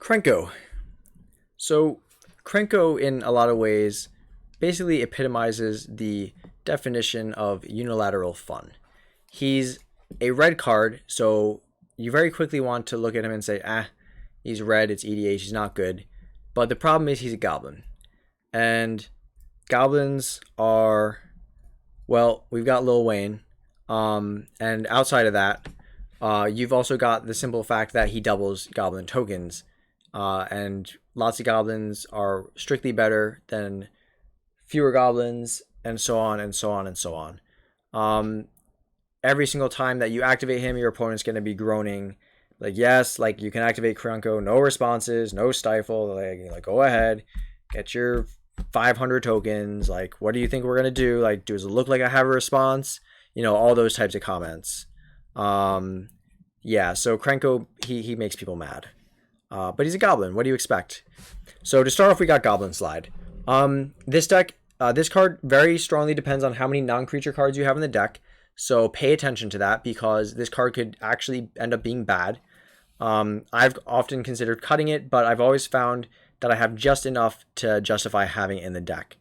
Krenko. So, Krenko, in a lot of ways, basically epitomizes the definition of unilateral fun. He's a red card, so you very quickly want to look at him and say, he's red, it's EDH, he's not good. But the problem is he's a goblin. And goblins are, well, we've got Lil Wayne. And outside of that, you've also got the simple fact that he doubles goblin tokens. And lots of goblins are strictly better than fewer goblins, and so on and so on and so on. Every single time that you activate him, your opponent's going to be groaning, like, yes, like, you can activate Krenko, no responses, no stifle, like go ahead, get your 500 tokens, like, what do you think we're going to do? Like, does it look like I have a response? You know, all those types of comments. Yeah, so Krenko, he makes people mad. But he's a goblin. What do you expect? So to start off, we got Goblin Slide. This deck, this card very strongly depends on how many non-creature cards you have in the deck. So pay attention to that, because this card could actually end up being bad. I've often considered cutting it, but I've always found that I have just enough to justify having it in the deck.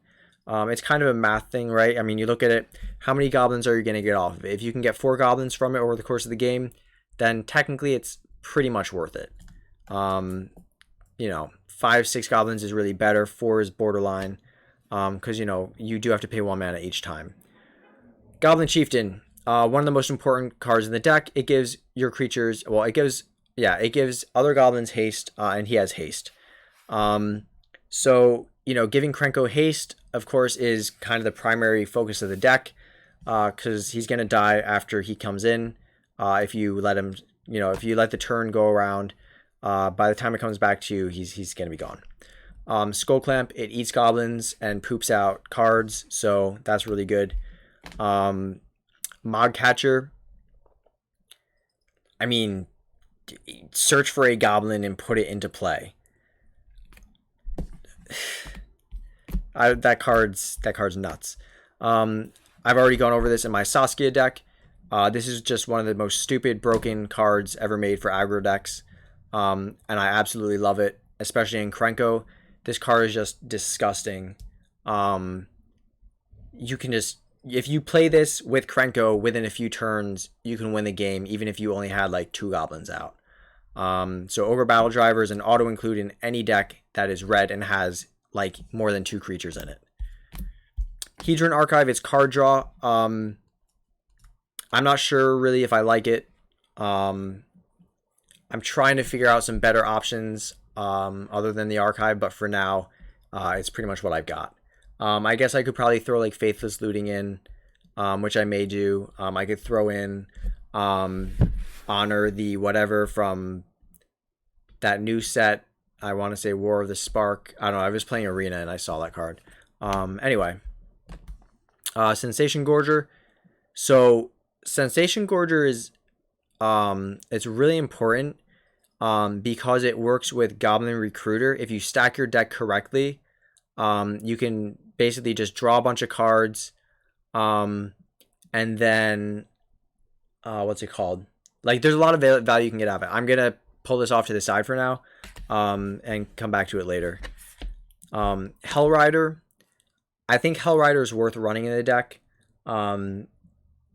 It's kind of a math thing, right? I mean, you look at it, how many goblins are you going to get off of it? If you can get 4 goblins from it over the course of the game, then technically it's pretty much worth it. You know, 5, 6 goblins is really better. 4 is borderline, because, you know, you do have to pay 1 mana each time. Goblin Chieftain, one of the most important cards in the deck. It gives your creatures, well, it gives other goblins haste, and he has haste. So, you know, giving Krenko haste, of course, is kind of the primary focus of the deck, because he's going to die after he comes in. If you let him, you know, if you let the turn go around, by the time it comes back to you, he's going to be gone. Skull Clamp, it eats goblins and poops out cards, so that's really good. Mod Catcher, I mean, search for a goblin and put it into play. That card's nuts. I've already gone over this in my Saskia deck. This is just one of the most stupid, broken cards ever made for aggro decks. And I absolutely love it, especially in Krenko. This card is just disgusting. You can just, if you play this with Krenko within a few turns, you can win the game, even if you only had like 2 goblins out. So Ogre Battle Driver is an auto include in any deck that is red and has like more than 2 creatures in it. Hedron Archive, it's card draw. I'm not sure really if I like it. I'm trying to figure out some better options other than the archive, but for now, it's pretty much what I've got. I guess I could probably throw like Faithless Looting in, which I may do. I could throw in Honor the whatever from that new set. I want to say War of the Spark. I don't know. I was playing Arena and I saw that card. Anyway, Sensation Gorger. So Sensation Gorger is it's really important because it works with Goblin Recruiter. If you stack your deck correctly, you can basically just draw a bunch of cards, and then what's it called? Like, there's a lot of value you can get out of it. I'm gonna pull this off to the side for now, and come back to it later. Hellrider. I think Hellrider is worth running in the deck.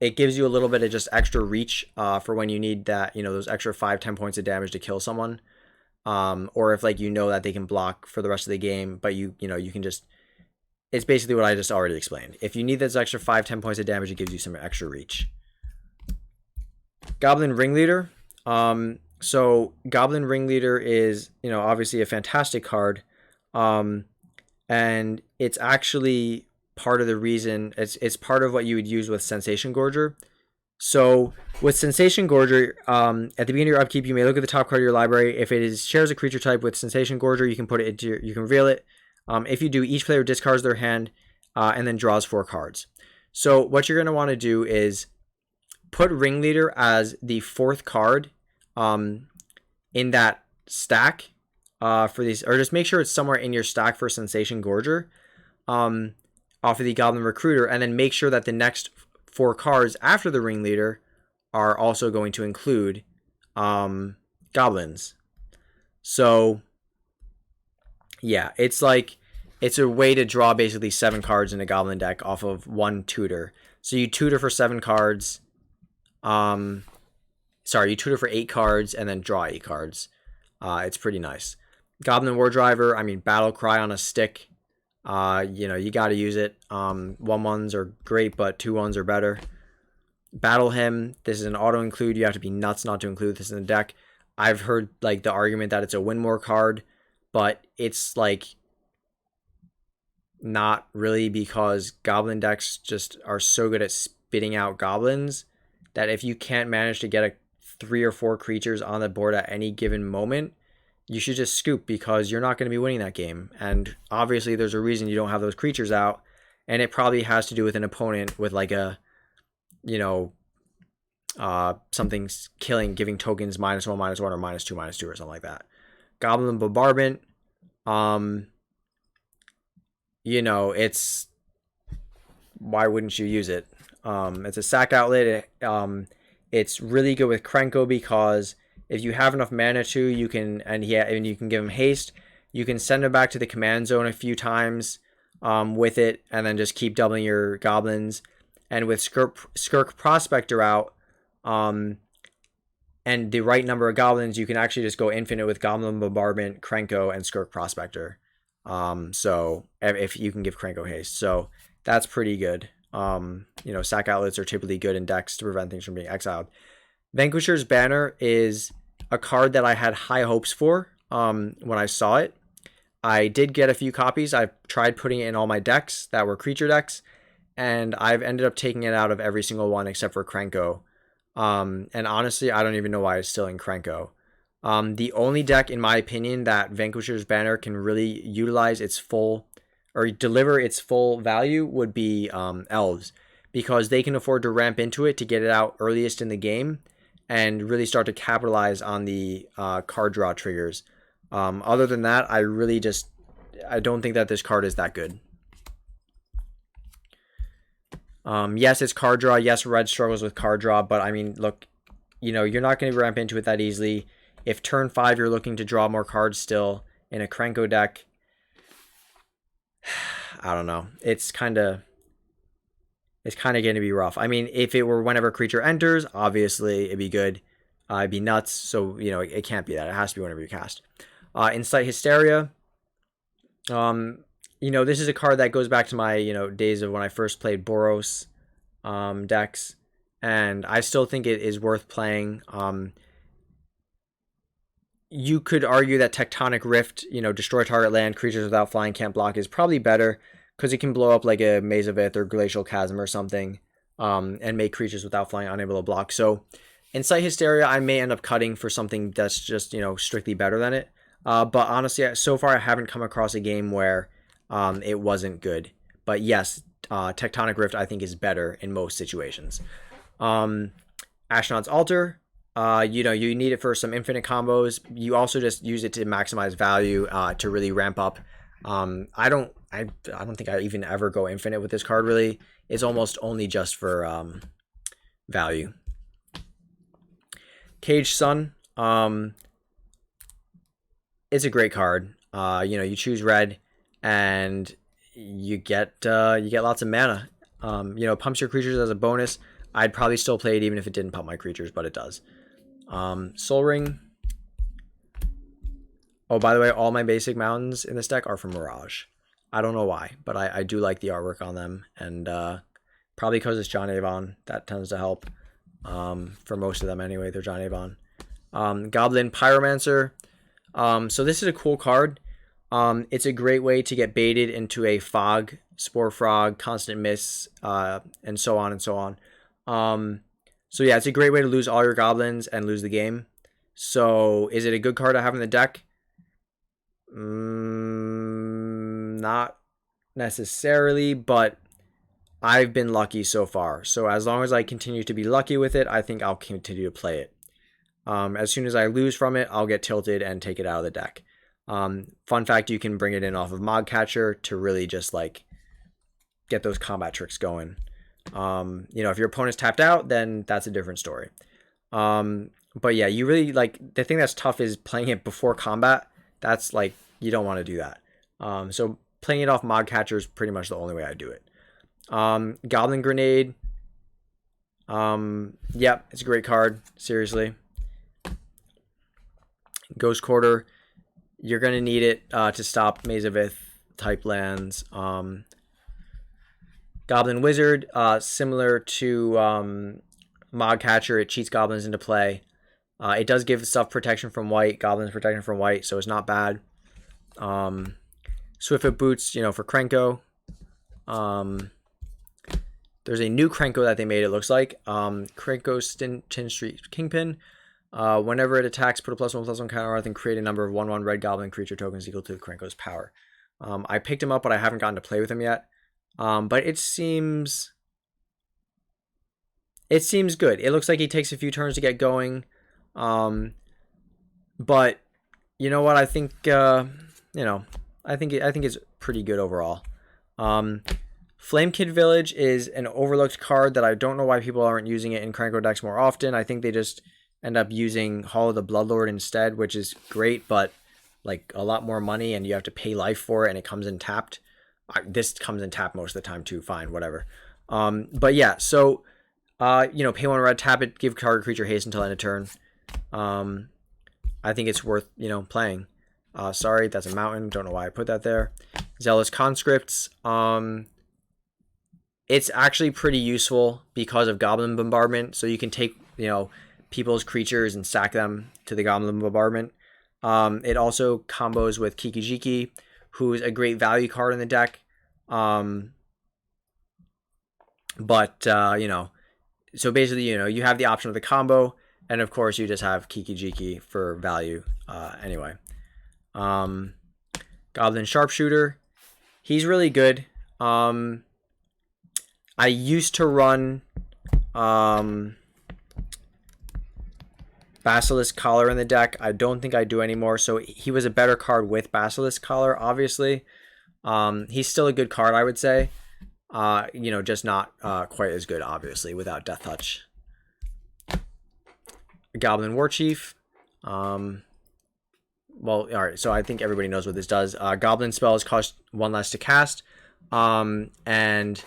It gives you a little bit of just extra reach for when you need that, you know, those extra 5-10 points of damage to kill someone. Or if like you know that they can block for the rest of the game, but you know, you can just, it's basically what I just already explained. If you need those extra 5-10 points of damage, it gives you some extra reach. Goblin Ringleader. So Goblin Ringleader is, you know, obviously a fantastic card. And it's actually part of the reason, it's part of what you would use with Sensation Gorger. So with Sensation Gorger, at the beginning of your upkeep, you may look at the top card of your library. If it shares a creature type with Sensation Gorger, you can put it into you can reveal it. If you do, each player discards their hand and then draws 4 cards. So what you're going to want to do is put Ringleader as the 4th card in that stack for these, or just make sure it's somewhere in your stack for Sensation Gorger off of the Goblin Recruiter, and then make sure that the next 4 cards after the Ringleader are also going to include goblins. So Yeah, it's a way to draw basically 7 cards in a goblin deck off of 1 tutor. So you tutor for 7 cards. Sorry, you tutor for 8 cards and then draw 8 cards. It's pretty nice. Goblin War Driver, I mean, Battle Cry on a stick. You got to use it. 1/1s are great, but 2/1s are better. Battle Hymn, this is an auto include. You have to be nuts not to include this in the deck. I've heard like the argument that it's a win more card, but it's like not really, because goblin decks just are so good at spitting out goblins that if you can't manage to get 3 or 4 creatures on the board at any given moment, you should just scoop, because you're not going to be winning that game. And obviously there's a reason you don't have those creatures out, and it probably has to do with an opponent with like a, something's killing, giving tokens -1/-1 or -2/-2 or something like that. Goblin Bombardment, it's, why wouldn't you use it? It's a sack outlet. It's really good with Krenko, because if you have enough mana to, you can, and you can give him haste. You can send him back to the command zone a few times with it, and then just keep doubling your goblins. And with Skirk Prospector out, and the right number of goblins, you can actually just go infinite with Goblin Bombardment, Krenko, and Skirk Prospector. So if you can give Krenko haste, so that's pretty good. Sack outlets are typically good in decks to prevent things from being exiled. Vanquisher's Banner is a card that I had high hopes for when I saw it. I did get a few copies. I've tried putting it in all my decks that were creature decks, and I've ended up taking it out of every single one except for Krenko. And honestly, I don't even know why it's still in Krenko. The only deck, in my opinion, that Vanquisher's Banner can really utilize its full, or deliver its full value, would be Elves, because they can afford to ramp into it to get it out earliest in the game and really start to capitalize on the card draw triggers. Other than that, I don't think that this card is that good. Yes, it's card draw. Yes, red struggles with card draw, but I mean, look, you're not going to ramp into it that easily. If turn 5 you're looking to draw more cards still in a Krenko deck, I don't know. It's kind of going to be rough. I mean, if it were whenever creature enters, obviously it'd be good. It'd be nuts. So, it can't be that. It has to be whenever you cast. Incite Hysteria. This is a card that goes back to my, days of when I first played Boros decks. And I still think it is worth playing. You could argue that Tectonic Rift, destroy target land, creatures without flying can't block, is probably better, because it can blow up like a Maze of Ith or Glacial Chasm or something, and make creatures without flying unable to block. So Incite Hysteria, I may end up cutting for something that's just, strictly better than it. But honestly, so far I haven't come across a game where it wasn't good. But yes, Tectonic Rift I think is better in most situations. Ashnod's Altar. You need it for some infinite combos. You also just use it to maximize value, to really ramp up. I don't think I even ever go infinite with this card, really. It's almost only just for value. Cage Sun. It's a great card. You choose red and you get lots of mana. Pumps your creatures as a bonus. I'd probably still play it even if it didn't pump my creatures, but it does. Soul Ring. Oh, by the way, all my basic mountains in this deck are from Mirage. I don't know why, but I do like the artwork on them, and probably because it's John Avon, that tends to help. For most of them anyway, they're John Avon. Goblin Pyromancer. So this is a cool card. It's a great way to get baited into a Fog, Spore Frog, Constant Miss, and so on and so on. So yeah, it's a great way to lose all your goblins and lose the game. So is it a good card to have in the deck? Not necessarily, but I've been lucky so far. So as long as I continue to be lucky with it, I think I'll continue to play it. As soon as I lose from it, I'll get tilted and take it out of the deck. Fun fact, you can bring it in off of Mogcatcher to really just like get those combat tricks going. If your opponent's tapped out, then that's a different story. But yeah, you really like, the thing that's tough is playing it before combat. That's like, you don't want to do that. So playing it off Mod Catcher is pretty much the only way I do it. Goblin Grenade. Yep, it's a great card. Seriously. Ghost Quarter. You're going to need it to stop Maze of Ith type lands. Goblin Wizard. Similar to Mod Catcher, it cheats goblins into play. It does give stuff protection from white, goblins protection from white, so it's not bad. Swiftfoot Boots, for Krenko. There's a new Krenko that they made, it looks like. Krenko Tin Street Kingpin. Whenever it attacks, put a +1/+1 counter and create a number of 1/1 red goblin creature tokens equal to the Krenko's power. I picked him up, but I haven't gotten to play with him yet. But it seems good. It looks like he takes a few turns to get going. But you know what? I think I think it's pretty good overall. Flamekid Village is an overlooked card that I don't know why people aren't using it in Krenko decks more often. I think they just end up using Hall of the Bloodlord instead, which is great, but like a lot more money, and you have to pay life for it, and it comes in tapped. This comes in tapped most of the time too. Fine, whatever. But yeah, so pay 1 red, tap it, give target creature haste until end of turn. I think it's worth playing. Sorry, that's a mountain. Don't know why I put that there. Zealous Conscripts. It's actually pretty useful because of Goblin Bombardment. So you can take people's creatures and stack them to the Goblin Bombardment. It also combos with Kiki-Jiki, who's a great value card in the deck. So basically, you have the option of the combo, and of course you just have Kiki-Jiki for value. Anyway. Goblin Sharpshooter. He's really good. I used to run Basilisk Collar in the deck. I don't think I do anymore. So he was a better card with Basilisk Collar, obviously. He's still a good card, I would say. Just not quite as good, obviously, without Death Touch. Goblin Warchief. Well, all right, so I think everybody knows what this does. Goblin spells cost 1 less to cast, and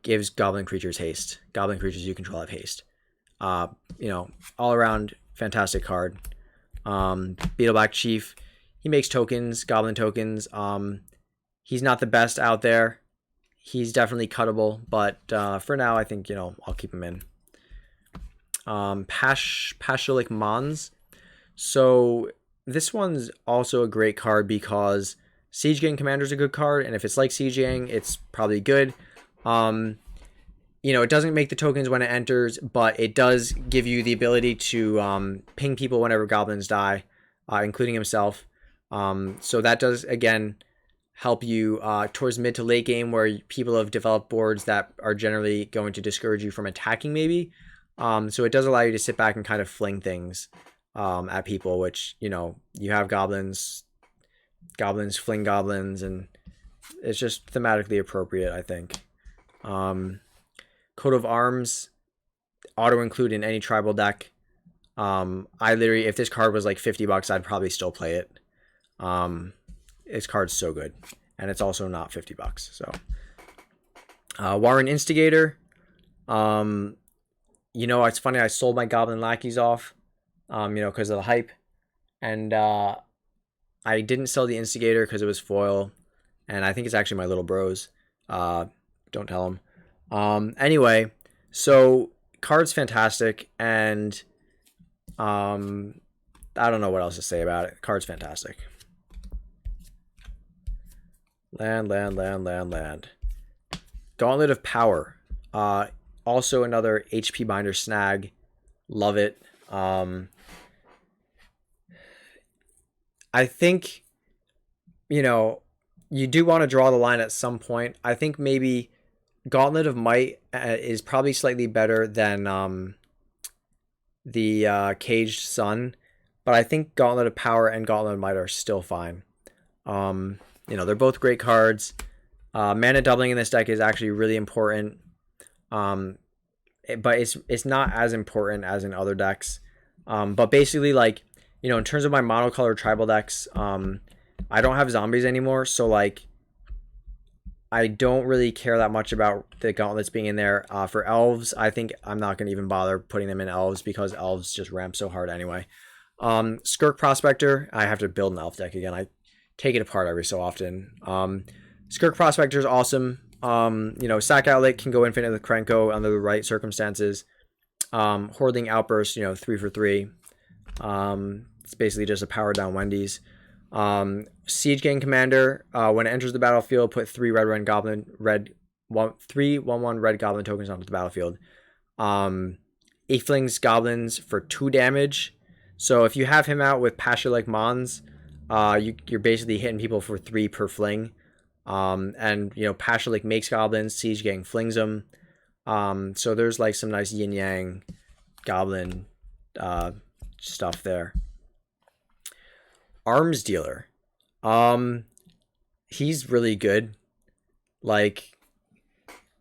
gives goblin creatures haste. Goblin creatures you control have haste. All around fantastic card. Beetleback Chief. He makes tokens, goblin tokens. He's not the best out there. He's definitely cuttable, but for now, I think I'll keep him in. Pashalik Mons. So this one's also a great card because Siege Gang Commander is a good card, and if it's like Siege Gang, it's probably good. It doesn't make the tokens when it enters, but it does give you the ability to ping people whenever goblins die, including himself. So that does, again, help you towards mid to late game where people have developed boards that are generally going to discourage you from attacking maybe. So it does allow you to sit back and kind of fling things at people, which, you have goblins fling goblins, and it's just thematically appropriate, I think. Coat of Arms, auto include in any tribal deck. I literally, if this card was like $50, I'd probably still play it. This card's so good, and it's also not $50. So, Warren Instigator. It's funny. I sold my Goblin Lackeys off, because of the hype, and I didn't sell the Instigator because it was foil, and I think it's actually my little bros. Don't tell them. Anyway, so card's fantastic, and I don't know what else to say about it. Card's fantastic. Land. Gauntlet of Power. Also another HP binder snag. Love it. I think, you do want to draw the line at some point. I think maybe Gauntlet of Might is probably slightly better than the Caged Sun, but I think Gauntlet of Power and Gauntlet of Might are still fine. They're both great cards. Mana doubling in this deck is actually really important, but it's not as important as in other decks. But basically, in terms of my monocolored tribal decks, I don't have zombies anymore, so like I don't really care that much about the gauntlets being in there. For elves, I think I'm not going to even bother putting them in elves because elves just ramp so hard anyway. Skirk Prospector, I have to build an elf deck again. I take it apart every so often. Skirk Prospector is awesome. Sack Outlet can go infinite with Krenko under the right circumstances. Hoarding Outburst, 3 for 3. It's basically just a power down Wendy's. Siege Gang Commander, when it enters the battlefield, put 3 red goblin red 1/1 red goblin tokens onto the battlefield. Aethlings Goblins for 2 damage. So if you have him out with Pasha like Mons, you're basically hitting people for 3 per fling. Pasha like makes goblins, Siege Gang flings them. So there's like some nice yin yang goblin stuff there. Arms Dealer. He's really good. Like,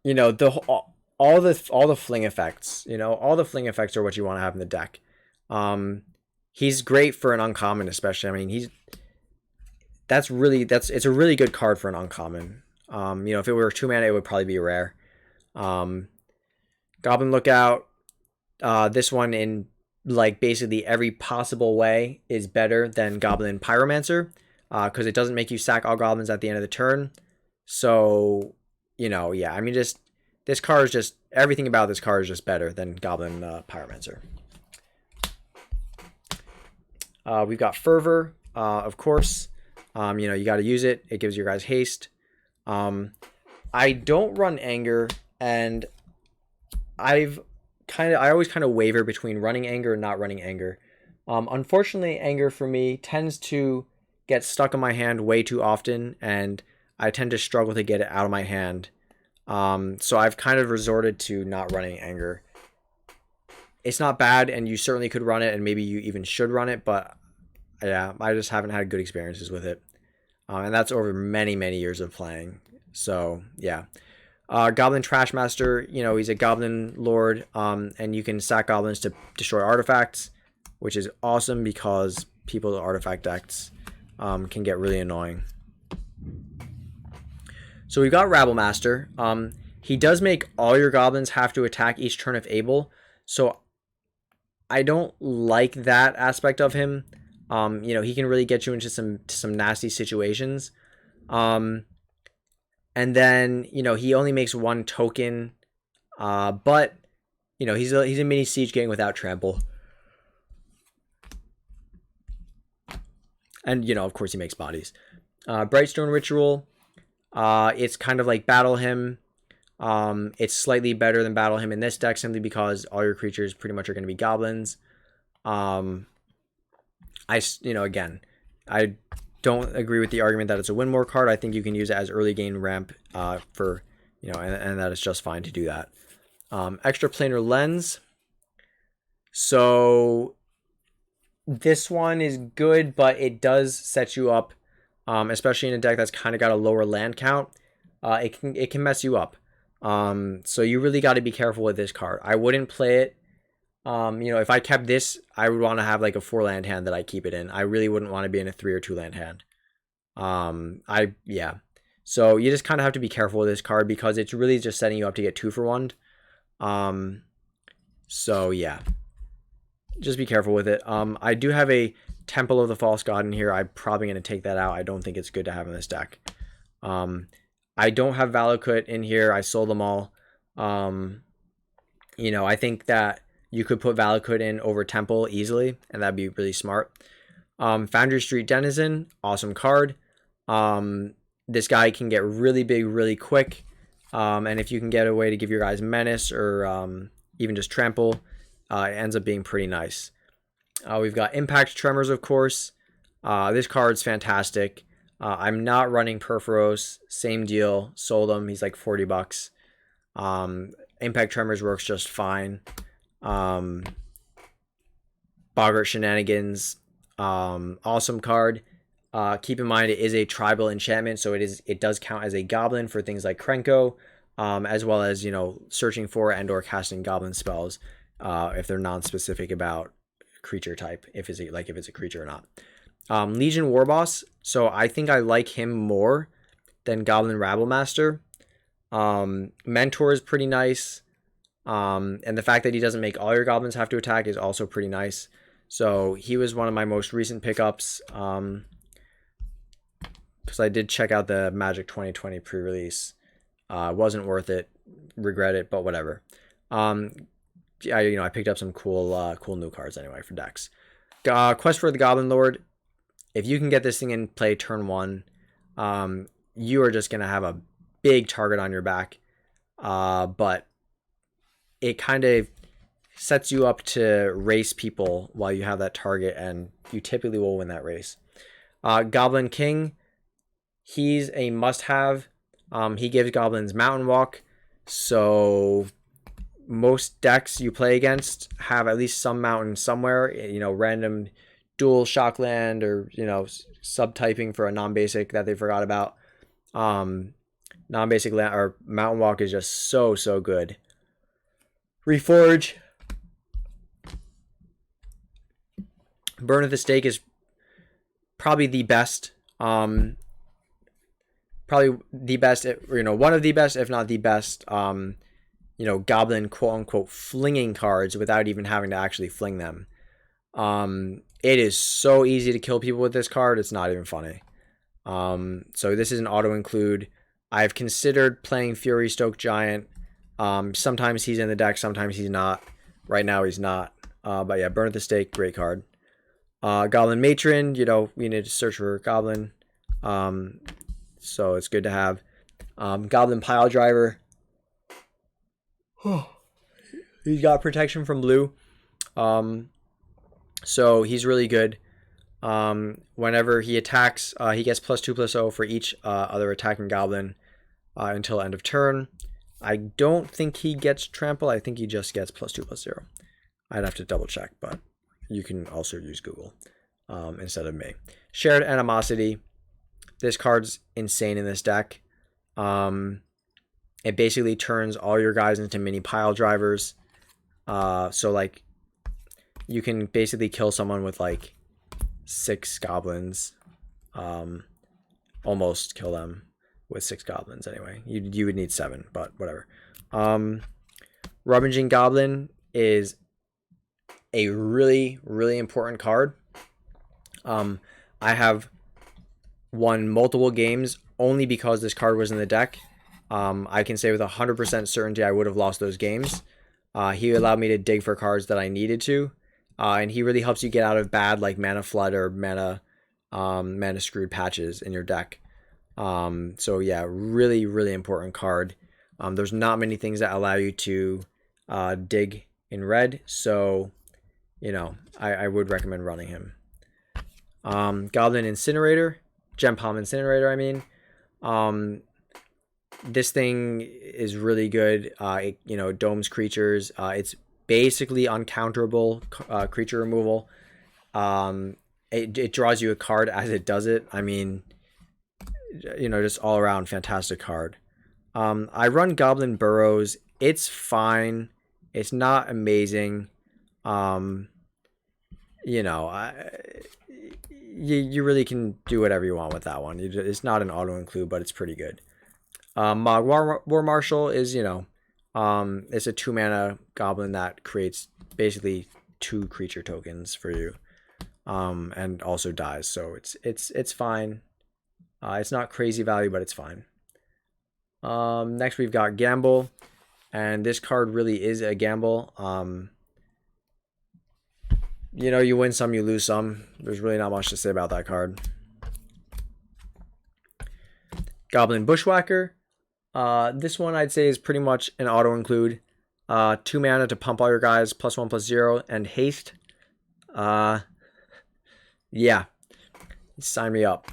all the fling effects, all the fling effects are what you want to have in the deck. He's great for an uncommon, especially. I mean, it's a really good card for an uncommon. If it were 2 mana, it would probably be rare. Goblin Lookout. This one in like basically every possible way is better than Goblin Pyromancer, because it doesn't make you sack all goblins at the end of the turn. So, yeah, I mean, this card is just, everything about this card is just better than Goblin Pyromancer. We've got Fervor, of course. You got to use it. It gives your guys haste. I don't run Anger, and I always kind of waver between running Anger and not running Anger. Unfortunately, Anger for me tends to get stuck in my hand way too often, and I tend to struggle to get it out of my hand. So I've kind of resorted to not running Anger. It's not bad, and you certainly could run it, and maybe you even should run it, but yeah, I just haven't had good experiences with it. And that's over many, many years of playing. So, yeah. Goblin Trashmaster, he's a Goblin Lord, and you can sack goblins to destroy artifacts, which is awesome because people's artifact decks can get really annoying. So we've got Rabble Master. He does make all your goblins have to attack each turn if able, so I don't like that aspect of him. He can really get you into some nasty situations. And then, he only makes 1 token, but, he's a mini Siege Gang without Trample. And, of course, he makes bodies. Brightstone Ritual, it's kind of like Battle Hymn. It's slightly better than Battle Hymn in this deck simply because all your creatures pretty much are going to be goblins. Again, I don't agree with the argument that it's a win more card. I think you can use it as early game ramp and that it's just fine to do that. Extra Planar Lens. So this one is good, but it does set you up, especially in a deck that's kind of got a lower land count. It can mess you up. So you really got to be careful with this card. I wouldn't play it. If I kept this, I would want to have like a 4 land hand that I keep it in. I really wouldn't want to be in a 3 or 2 land hand. So you just kind of have to be careful with this card because it's really just setting you up to get 2 for 1. So yeah, just be careful with it. I do have a Temple of the False God in here. I'm probably going to take that out. I don't think it's good to have in this deck. I don't have Valakut in here. I sold them all. I think that you could put Valakut in over Temple easily, and that'd be really smart. Foundry Street Denizen, awesome card. This guy can get really big really quick. And if you can get a way to give your guys Menace or even just Trample, it ends up being pretty nice. We've got Impact Tremors, of course. This card's fantastic. I'm not running Perforos. Same deal. Sold him. He's like $40. Impact Tremors works just fine. Boggart Shenanigans, awesome card. Keep in mind it is a tribal enchantment, so it does count as a goblin for things like Krenko, as well as searching for and or casting goblin spells if they're non-specific about creature type, if it's a creature or not. Legion Warboss. So I think I like him more than Goblin Rabblemaster. Mentor is pretty nice. And the fact that he doesn't make all your goblins have to attack is also pretty nice. So he was one of my most recent pickups. Because I did check out the Magic 2020 pre-release. Wasn't worth it. Regret it, but whatever. I picked up some cool new cards anyway for decks. Quest for the Goblin Lord. If you can get this thing in play turn 1, you are just gonna have a big target on your back. But it kind of sets you up to race people while you have that target, and you typically will win that race. Goblin King, he's a must-have. He gives goblins Mountain Walk, so most decks you play against have at least some mountain somewhere. Random dual shockland or subtyping for a non-basic that they forgot about. Non-basic land or Mountain Walk is just so good. Reforge. Burn at the Stake is probably the best. Probably the best, one of the best, if not the best, goblin quote-unquote flinging cards without even having to actually fling them. It is so easy to kill people with this card, it's not even funny. So this is an auto-include. I've considered playing Fury Stoke Giant. Sometimes he's in the deck, sometimes he's not. Right now he's not. But yeah, Burn at the Stake, great card. Goblin Matron, we need to search for Goblin. So it's good to have. Goblin Pile Driver. He's got protection from blue. So he's really good. Whenever he attacks, he gets +2/+0 for each other attacking goblin until end of turn. I don't think he gets trample. I think he just gets +2/+0. I'd have to double check, but you can also use Google instead of me. Shared Animosity. This card's insane in this deck. It basically turns all your guys into mini pile drivers. So like you can basically kill someone with like 6 goblins. Almost kill them with 6 goblins anyway. You would need 7, but whatever. Rummaging Goblin is a really important card. I have won multiple games only because this card was in the deck. I can say with 100% certainty I would have lost those games. He allowed me to dig for cards that I needed to, and he really helps you get out of bad like mana flood or mana screwed patches in your deck. So yeah, really important card. There's not many things that allow you to dig in red, so I would recommend running him. Goblin Incinerator, Gem Palm Incinerator, I mean. This thing is really good. It domes creatures. It's basically uncounterable creature removal. It draws you a card as it does it. I mean, just all around fantastic card. I run Goblin Burrows. It's fine. It's not amazing. You really can do whatever you want with that one. It's not an auto include, but it's pretty good. Mog War Marshal is, it's a 2 mana goblin that creates basically 2 creature tokens for you, and also dies. So it's fine. It's not crazy value, but it's fine. Next we've got Gamble, and this card really is a gamble. You win some, you lose some. There's really not much to say about that card. Goblin Bushwhacker. This one I'd say is pretty much an auto include. 2 mana to pump all your guys, +1/+0, and haste. Yeah, sign me up.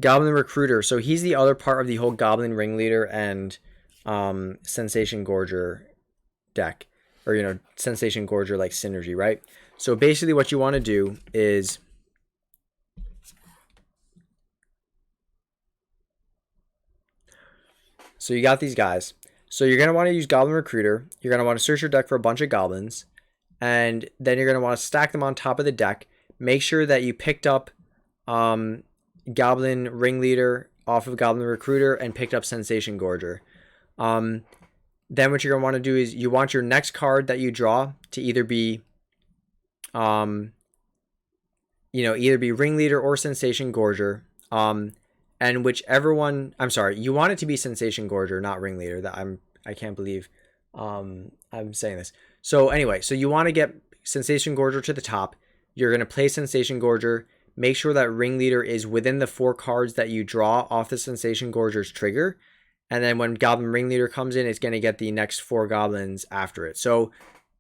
Goblin Recruiter. So he's the other part of the whole Goblin Ringleader and Sensation Gorger deck, or Sensation Gorger like synergy, right? So basically, what you want to do is so you got these guys. So you're going to want to use Goblin Recruiter. You're going to want to search your deck for a bunch of goblins. And then you're going to want to stack them on top of the deck. make sure that you picked up Goblin Ringleader off of Goblin Recruiter and picked up Sensation Gorger. Then what you're going to want to do is you want your next card that you draw to either be either be Ringleader or Sensation Gorger. And whichever one, I'm sorry, you want it to be Sensation Gorger, not Ringleader. I can't believe I'm saying this. So anyway, so you want to get Sensation Gorger to the top. You're going to play Sensation Gorger. Make sure that Ringleader is within the 4 cards that you draw off the Sensation Gorger's trigger. And then when Goblin Ringleader comes in, it's going to get the next 4 goblins after it. So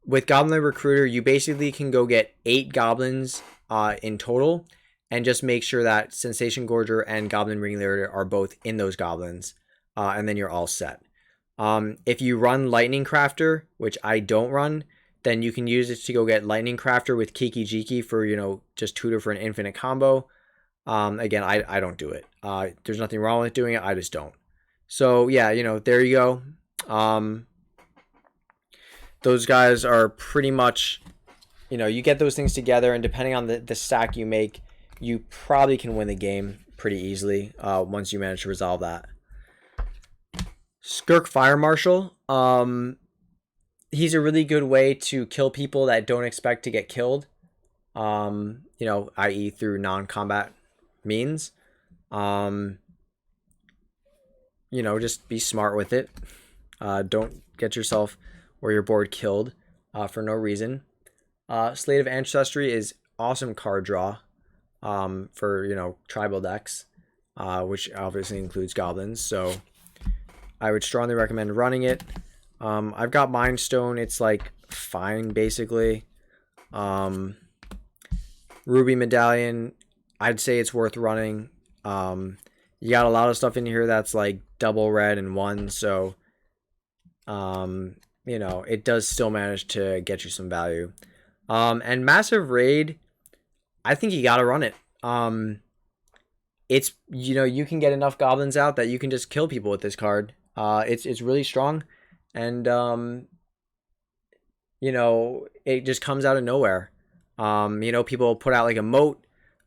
with Goblin Recruiter, you basically can go get 8 goblins in total. And just make sure that Sensation Gorger and Goblin Ringleader are both in those goblins. And then you're all set. If you run Lightning Crafter, which I don't run, then you can use it to go get Lightning Crafter with kiki-jiki for, just tutor for an infinite combo. Again, I don't do it. There's nothing wrong with doing it. I just don't. So, yeah, there you go. Those guys are pretty much, you get those things together, and depending on the stack you make, you probably can win the game pretty easily once you manage to resolve that. Skirk Fire Marshal. He's a really good way to kill people that don't expect to get killed, i.e. through non-combat means. Just be smart with it. Don't get yourself or your board killed for no reason. Slate of Ancestry is awesome card draw for, tribal decks, which obviously includes goblins. So I would strongly recommend running it. I've got Mind Stone. It's like fine, basically. Ruby Medallion, I'd say it's worth running. You got a lot of stuff in here that's like double red and 1, so it does still manage to get you some value. And Massive Raid, I think you gotta run it. It's you can get enough goblins out that you can just kill people with this card. It's really strong, and it just comes out of nowhere. People put out like a moat.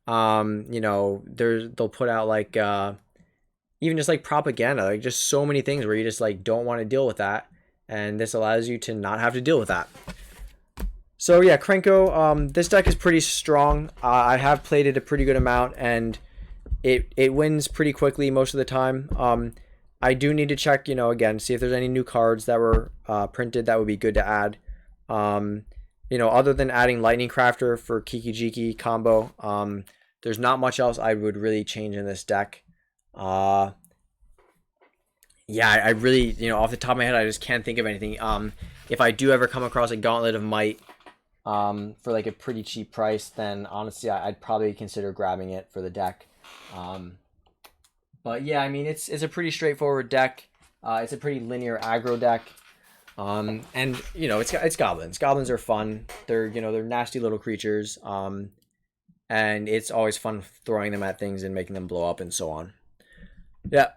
They'll put out like even just like propaganda, like just so many things where you just like don't want to deal with that, and this allows you to not have to deal with that. So yeah, Krenko, this deck is pretty strong. I have played it a pretty good amount, and it wins pretty quickly most of the time. I do need to check, again, see if there's any new cards that were printed that would be good to add. Other than adding Lightning Crafter for kiki-jiki combo, there's not much else I would really change in this deck. I really, off the top of my head, I just can't think of anything. If I do ever come across a Gauntlet of Might for like a pretty cheap price, then honestly, I'd probably consider grabbing it for the deck. But yeah, I mean, it's a pretty straightforward deck. It's a pretty linear aggro deck. And it's goblins. Goblins are fun. They're nasty little creatures. And it's always fun throwing them at things and making them blow up and so on. Yeah.